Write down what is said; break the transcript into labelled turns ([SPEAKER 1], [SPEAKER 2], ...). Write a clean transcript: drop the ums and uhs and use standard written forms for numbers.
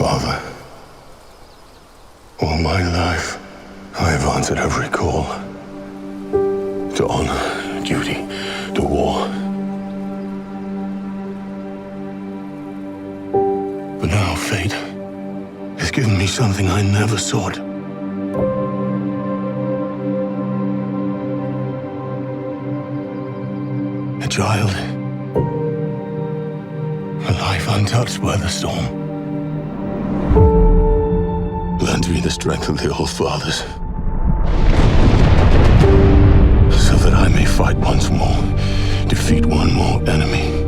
[SPEAKER 1] Father, all my life, I have answered every call to honor, duty, to war. But now fate has given me something I never sought. A child, a life untouched by the storm. Lend me the strength of the old fathers, so that I may fight once more, defeat one more enemy.